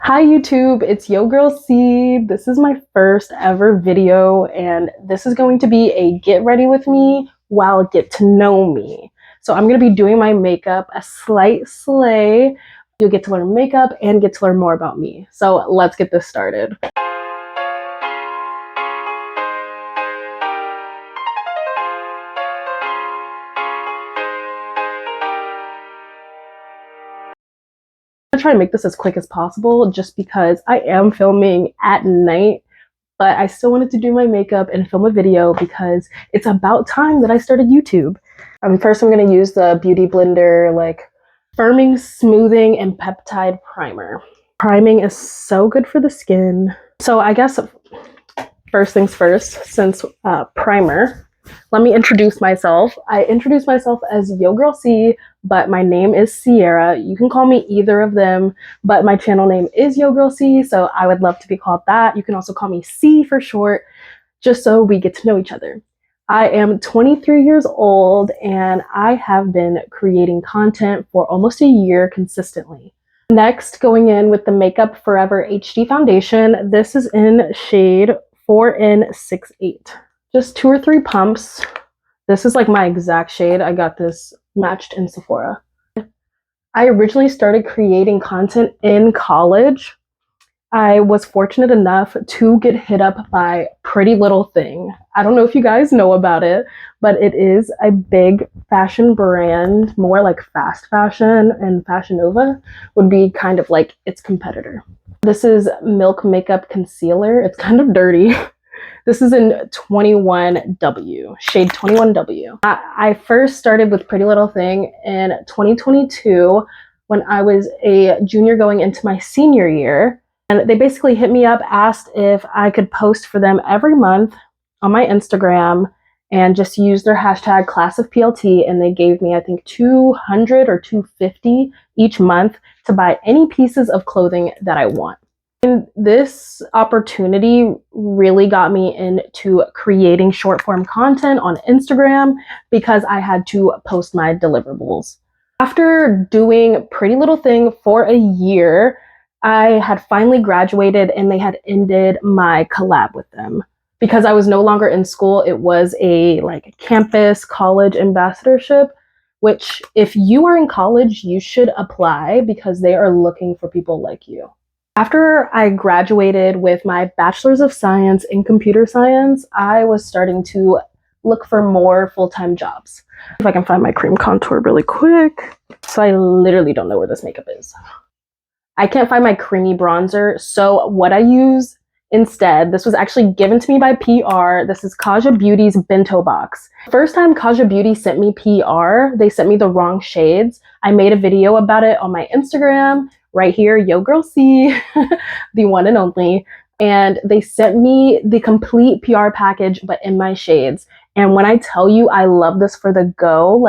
Hi YouTube, it's Yo Girl C. This is my first ever video and this is going to be a get ready with me while get to know me. So I'm going to be doing my makeup, a slight slay. You'll get to learn makeup and get to learn more about me. So let's get this started. I'm gonna try to make this as quick as possible just because I am filming at night, but I still wanted to do my makeup and film a video because it's about time that I started YouTube. First I'm going to use the Beauty Blender firming, smoothing, and peptide primer. Priming is so good for the skin. So I guess first things first, since primer, let me introduce myself. I introduce myself as Yo Girl C, but my name is Sierra. You can call me either of them, but my channel name is Yo Girl C, so I would love to be called that. You can also call me C for short, just so we get to know each other. I am 23 years old and I have been creating content for almost a year consistently. Next, going in with the Makeup Forever HD foundation. This is in shade 4N68. Just 2 or 3 pumps. This is like my exact shade. I got this matched in Sephora. I originally started creating content in college. I was fortunate enough to get hit up by Pretty Little Thing. I don't know if you guys know about it, but it is a big fashion brand, more like fast fashion, and Fashion Nova would be kind of like its competitor. This is Milk Makeup Concealer. It's kind of dirty. This is in 21W, shade 21W. I first started with Pretty Little Thing in 2022 when I was a junior going into my senior year. And they basically hit me up, asked if I could post for them every month on my Instagram and just use their hashtag class of PLT. And they gave me, I think, 200 or 250 each month to buy any pieces of clothing that I want. And this opportunity really got me into creating short form content on Instagram because I had to post my deliverables. After doing Pretty Little Thing for a year, I had finally graduated and they had ended my collab with them. Because I was no longer in school, it was a campus college ambassadorship, which if you are in college, you should apply because they are looking for people like you. After I graduated with my Bachelor's of Science in Computer Science, I was starting to look for more full-time jobs. If I can find my cream contour really quick. So I literally don't know where this makeup is. I can't find my creamy bronzer, so what I use instead, this was actually given to me by PR. This is Kaja Beauty's bento box. First time Kaja Beauty sent me PR, they sent me the wrong shades. I made a video about it on my Instagram, right here, Yo Girl C, the one and only. And they sent me the complete PR package, but in my shades. And when I tell you I love this for the go,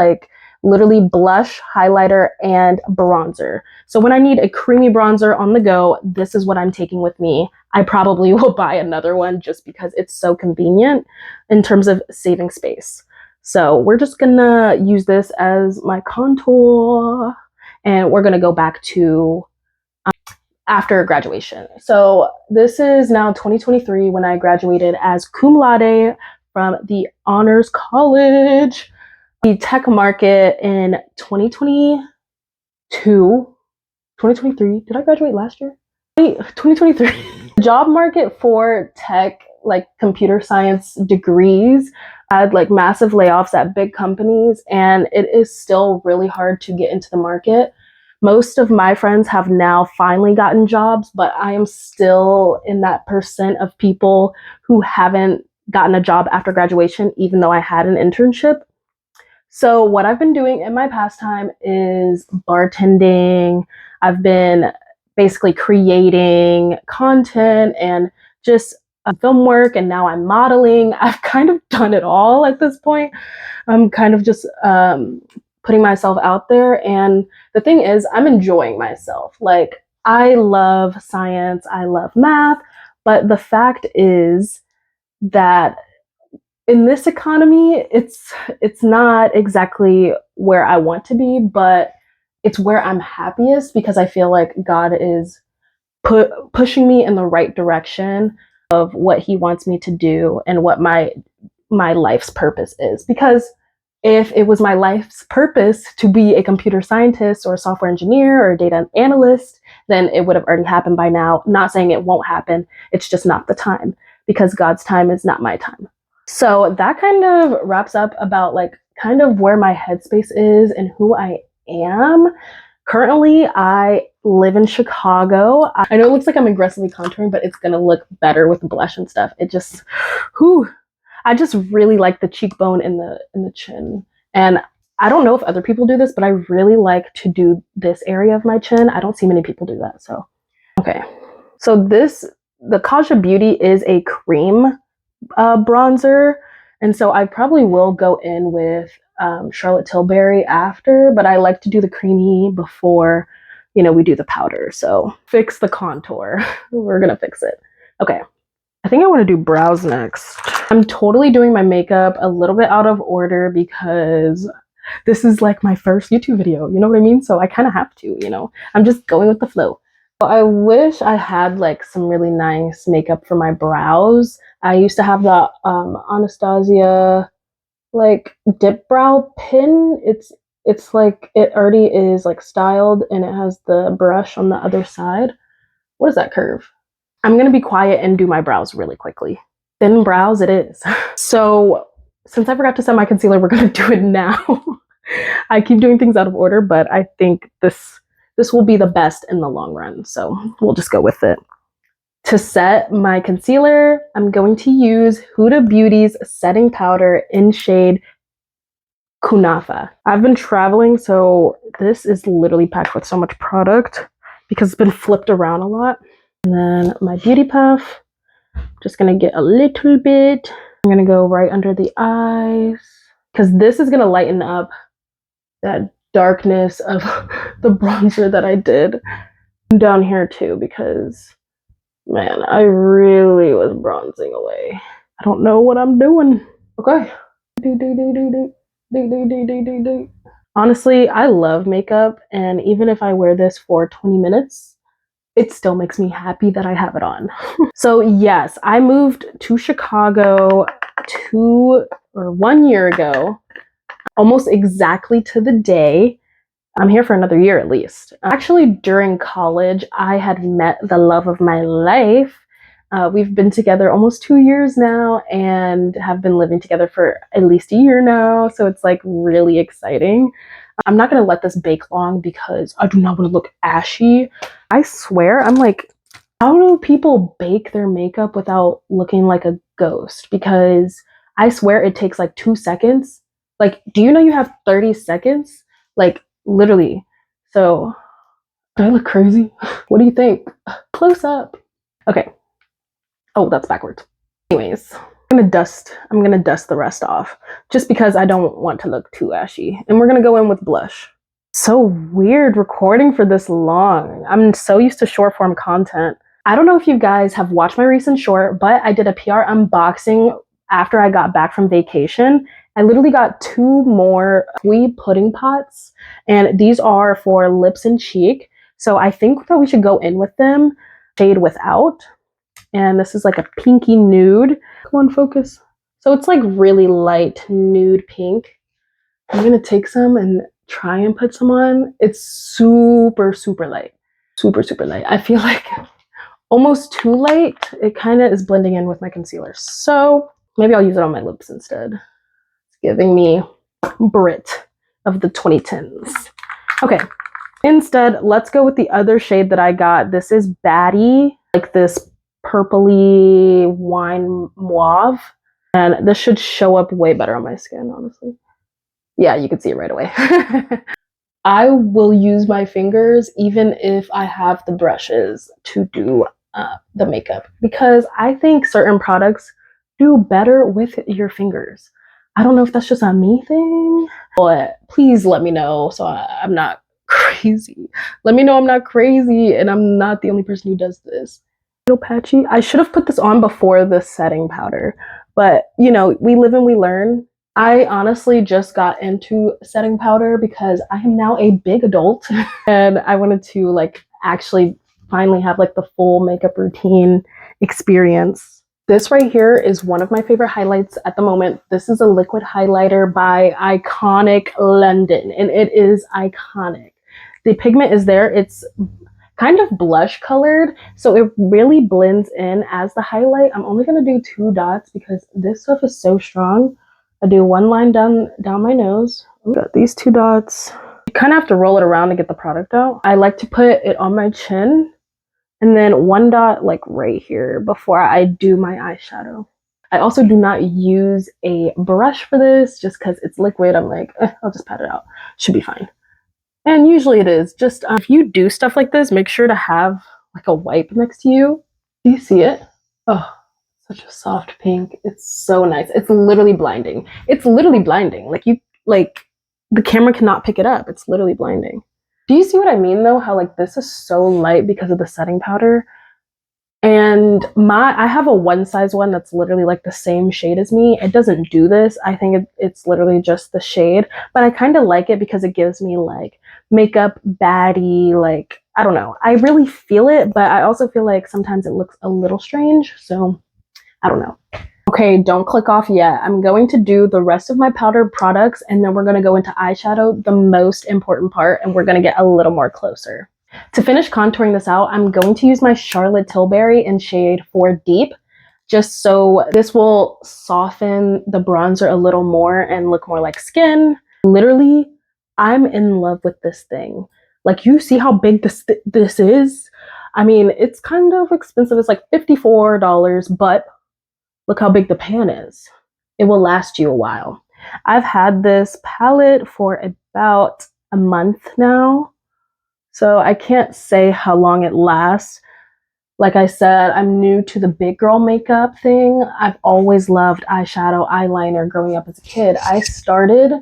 literally blush, highlighter, and bronzer. So when I need a creamy bronzer on the go, this is what I'm taking with me. I probably will buy another one just because it's so convenient in terms of saving space. So we're just gonna use this as my contour and we're gonna go back to after graduation. So this is now 2023 when I graduated as cum laude from the Honors College. The tech market in 2022, 2023, did I graduate last year? 2023. Job market for tech, computer science degrees, had massive layoffs at big companies, and it is still really hard to get into the market. Most of my friends have now finally gotten jobs, but I am still in that percent of people who haven't gotten a job after graduation, even though I had an internship. So what I've been doing in my pastime is bartending. I've been basically creating content and just film work, and now I'm modeling. I've kind of done it all at this point. I'm kind of just putting myself out there, and the thing is, I'm enjoying myself. I love science, I love math, but the fact is that in this economy, it's not exactly where I want to be, but it's where I'm happiest because I feel like God is pushing me in the right direction of what he wants me to do and what my life's purpose is. Because if it was my life's purpose to be a computer scientist or a software engineer or a data analyst, then it would have already happened by now. Not saying it won't happen, it's just not the time, because God's time is not my time. So that kind of wraps up about like kind of where my headspace is and who I am. Currently, I live in Chicago. I know it looks like I'm aggressively contouring, but it's gonna look better with blush and stuff. It just, whew. I just really like the cheekbone in the chin. And I don't know if other people do this, but I really like to do this area of my chin. I don't see many people do that, so. Okay, so the Kaja Beauty is a cream bronzer. And so I probably will go in with Charlotte Tilbury after, but I like to do the creamy before, you know, we do the powder. So fix the contour. We're gonna fix it. Okay. I think I want to do brows next. I'm totally doing my makeup a little bit out of order because this is like my first YouTube video, you know what I mean? So I kind of have to, you know, I'm just going with the flow. I wish I had like some really nice makeup for my brows. I used to have the Anastasia like dip brow pin. It's like it already is like styled and it has the brush on the other side. What is that curve? I'm gonna be quiet and do my brows really quickly. Thin brows it is. So since I forgot to set my concealer, we're gonna do it now. I keep doing things out of order, but I think this will be the best in the long run. So we'll just go with it. To set my concealer, I'm going to use Huda Beauty's setting powder in shade Kunafa. I've been traveling, so this is literally packed with so much product because it's been flipped around a lot. And then my beauty puff, just gonna get a little bit. I'm gonna go right under the eyes because this is gonna lighten up that darkness of the bronzer that I did. And down here too, because man, I really was bronzing away. I don't know what I'm doing. Okay. Honestly, I love makeup, and even if I wear this for 20 minutes, it still makes me happy that I have it on. So yes, I moved to Chicago 1 year ago, almost exactly to the day. I'm here for another year at least. Actually, during college, I had met the love of my life. We've been together almost 2 years now and have been living together for at least a year now. So it's like really exciting. I'm not gonna let this bake long because I do not want to look ashy. I swear, I'm like, how do people bake their makeup without looking like a ghost? Because I swear it takes like 2 seconds. Like, do you know you have 30 seconds? Like, literally. So, do I look crazy? What do you think? Close up. Okay. Oh, that's backwards. Anyways, I'm gonna dust the rest off just because I don't want to look too ashy. And we're gonna go in with blush. So weird recording for this long. I'm so used to short form content. I don't know if you guys have watched my recent short, but I did a PR unboxing after I got back from vacation. I literally got 2 more pudding pots, and these are for lips and cheek. So I think that we should go in with them, shade without. And this is like a pinky nude. Come on, focus. So it's like really light nude pink. I'm gonna take some and try and put some on. It's super, super light. Super, super light. I feel like almost too light. It kind of is blending in with my concealer. So maybe I'll use it on my lips instead. It's giving me Brit of the 2010s. Okay, instead, let's go with the other shade that I got. This is Batty, like this purpley wine mauve. And this should show up way better on my skin, honestly. Yeah, you can see it right away. I will use my fingers even if I have the brushes to do the makeup, because I think certain products do better with your fingers. I don't know if that's just a me thing, but please let me know so I'm not crazy. Let me know I'm not crazy and I'm not the only person who does this. A little patchy. I should have put this on before the setting powder, but you know, we live and we learn. I honestly just got into setting powder because I am now a big adult and I wanted to like actually finally have like the full makeup routine experience. This right here is one of my favorite highlights at the moment. This is a liquid highlighter by Iconic London, and it is iconic. The pigment is there. It's kind of blush colored, so it really blends in as the highlight. I'm only going to do 2 dots because this stuff is so strong. I do 1 line down my nose. Got these 2 dots. You kind of have to roll it around to get the product out. I like to put it on my chin, and then 1 dot like right here before I do my eyeshadow. I also do not use a brush for this just because it's liquid. I'm like, I'll just pat it out. Should be fine. And usually it is. Just if you do stuff like this, make sure to have like a wipe next to you. Do you see it? Oh, such a soft pink. It's so nice. It's literally blinding. It's literally blinding. Like the camera cannot pick it up. It's literally blinding. Do you see what I mean though? How like this is so light because of the setting powder. And I have a 1 size one that's literally like the same shade as me. It doesn't do this. I think it's literally just the shade, but I kind of like it because it gives me like makeup baddie, like, I don't know. I really feel it, but I also feel like sometimes it looks a little strange. So I don't know. Okay, don't click off yet. I'm going to do the rest of my powdered products, and then we're going to go into eyeshadow, the most important part, and we're going to get a little more closer. To finish contouring this out, I'm going to use my Charlotte Tilbury in shade 4 Deep, just so this will soften the bronzer a little more and look more like skin. Literally, I'm in love with this thing. Like, you see how big this is? I mean, it's kind of expensive. It's like $54, but look how big the pan is. It will last you a while. I've had this palette for about a month now, so I can't say how long it lasts. Like I said, I'm new to the big girl makeup thing. I've always loved eyeshadow, eyeliner growing up as a kid. I started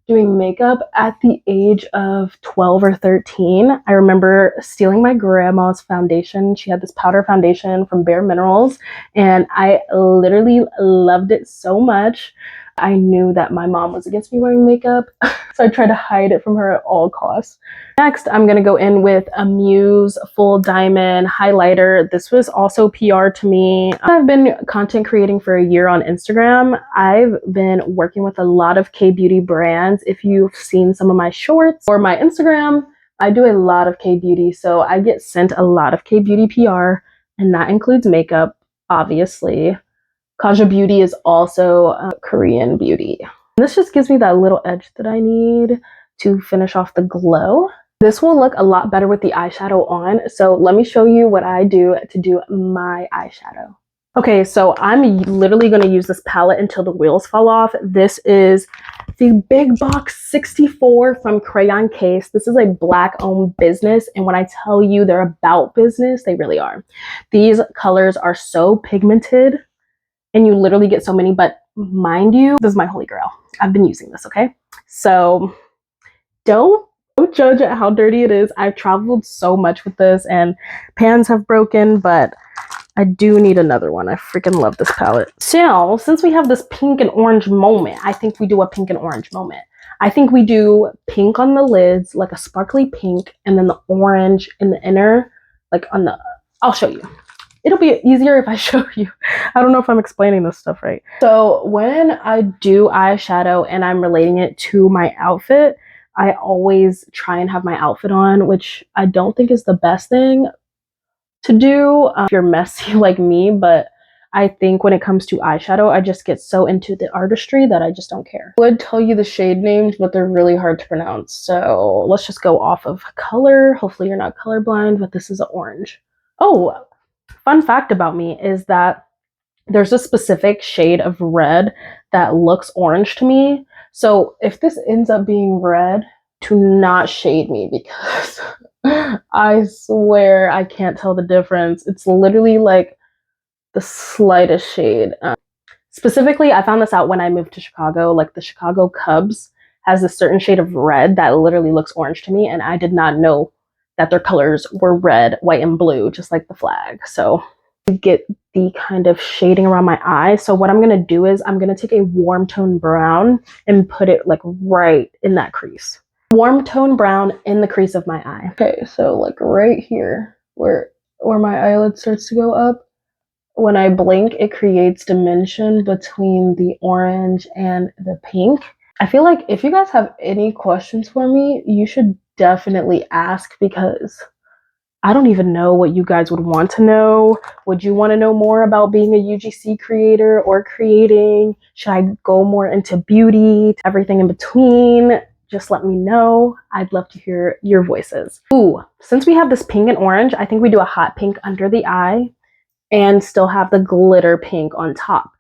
doing makeup at the age of 12 or 13. I remember stealing my grandma's foundation. She had this powder foundation from Bare Minerals, and I literally loved it so much. I knew that my mom was against me wearing makeup, so I tried to hide it from her at all costs. Next, I'm going to go in with a Muse Full Diamond Highlighter. This was also PR to me. I've been content creating for a year on Instagram. I've been working with a lot of K-beauty brands. If you've seen some of my shorts or my Instagram, I do a lot of K-beauty, so I get sent a lot of K-beauty PR, and that includes makeup, obviously. Kaja Beauty is also a Korean beauty. And this just gives me that little edge that I need to finish off the glow. This will look a lot better with the eyeshadow on, so let me show you what I do to do my eyeshadow. Okay, so I'm literally going to use this palette until the wheels fall off. This is the Big Box 64 from Crayon Case. This is a Black-owned business, and when I tell you they're about business, they really are. These colors are so pigmented, and you literally get so many, but mind you, this is my holy grail. I've been using this, okay? So don't judge at how dirty it is. I've traveled so much with this, and pans have broken, but I do need another one. I freaking love this palette. So, since we have this pink and orange moment, I think we do a pink and orange moment. I think we do pink on the lids, like a sparkly pink, and then the orange in the inner, like on the, I'll show you. It'll be easier if I show you. I don't know if I'm explaining this stuff right. So when I do eyeshadow and I'm relating it to my outfit, I always try and have my outfit on, which I don't think is the best thing to do if you're messy like me, but I think when it comes to eyeshadow, I just get so into the artistry that I just don't care. I would tell you the shade names, but they're really hard to pronounce. So let's just go off of color. Hopefully you're not colorblind, but this is an orange. Oh, fun fact about me is that there's a specific shade of red that looks orange to me. So if this ends up being red, do not shade me because I swear I can't tell the difference. It's literally like the slightest shade. Specifically, I found this out when I moved to Chicago. Like the Chicago Cubs has a certain shade of red that literally looks orange to me, and I did not know that their colors were red, white, and blue, just like the flag. So you get the kind of shading around my eye. So what I'm gonna do is I'm gonna take a warm tone brown and put it like right in that crease. Warm tone brown in the crease of my eye. Okay, so like right here where where my eyelid starts to go up. When I blink, it creates dimension between the orange and the pink. I feel like if you guys have any questions for me, you should definitely ask, because I don't even know what you guys would want to know. Would you want to know more about being a UGC creator or creating? Should I go more into beauty, everything in between? Just let me know. I'd love to hear your voices. Ooh, since we have this pink and orange, I think we do a hot pink under the eye and still have the glitter pink on top.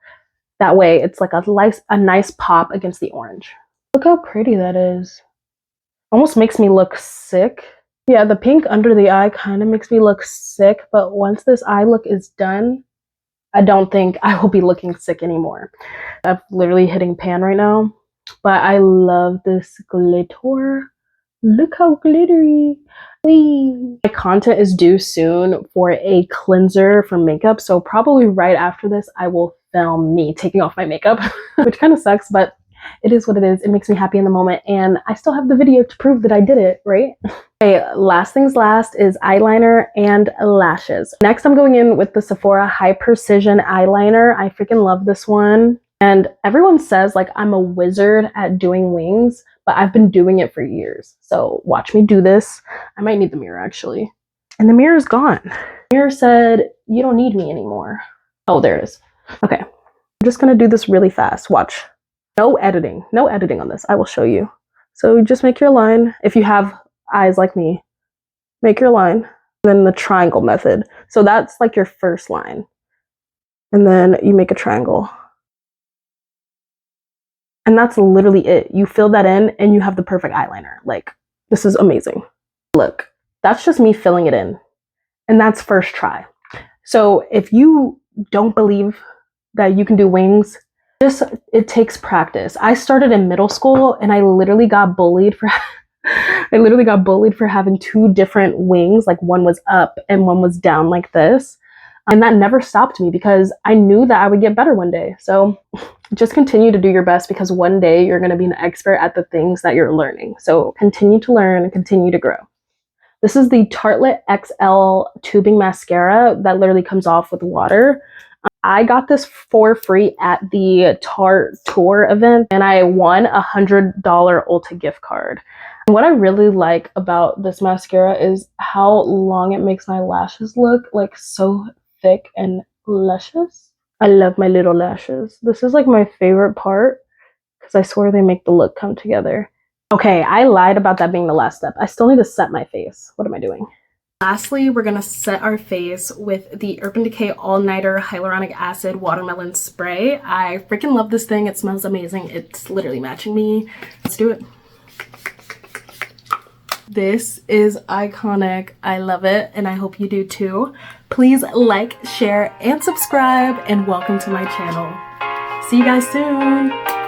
That way it's like a nice pop against the orange. Look how pretty that is. Almost makes me look sick. Yeah, the pink under the eye kind of makes me look sick, but once this eye look is done, I don't think I will be looking sick anymore. I'm literally hitting pan right now, but I love this glitter. Look how glittery. Whee! My content is due soon for a cleanser for makeup, so probably right after this I will film me taking off my makeup, which kind of sucks, but it is what it is. It makes me happy in the moment, and I still have the video to prove that I did it, right? Okay, last things last is eyeliner and lashes. Next, I'm going in with the Sephora High Precision Eyeliner. I freaking love this one. And everyone says like I'm a wizard at doing wings, but I've been doing it for years. So watch me do this. I might need the mirror actually. And the mirror is gone. The mirror said, you don't need me anymore. Oh, there it is. Okay, I'm just gonna do this really fast. Watch. No editing on this. I will show you. So just make your line. If you have eyes like me, make your line. And then the triangle method. So that's like your first line. And then you make a triangle. And that's literally it. You fill that in and you have the perfect eyeliner. Like, this is amazing. Look, that's just me filling it in. And that's first try. So if you don't believe that you can do wings, it takes practice. I started in middle school and I literally got bullied for having two different wings. Like one was up and one was down like this. And that never stopped me because I knew that I would get better one day. So just continue to do your best, because one day you're going to be an expert at the things that you're learning. So continue to learn and continue to grow. This is the Tartelette XL tubing mascara that literally comes off with water. I got this for free at the Tarte Tour event, and I won a $100 Ulta gift card. And what I really like about this mascara is how long it makes my lashes look like so thick and luscious. I love my little lashes. This is like my favorite part because I swear they make the look come together. Okay, I lied about that being the last step. I still need to set my face. What am I doing? Lastly, we're gonna set our face with the Urban Decay All Nighter Hyaluronic Acid Watermelon Spray. I freaking love this thing. It smells amazing. It's literally matching me. Let's do it. This is iconic. I love it, and I hope you do too. Please like, share, and subscribe, and welcome to my channel. See you guys soon.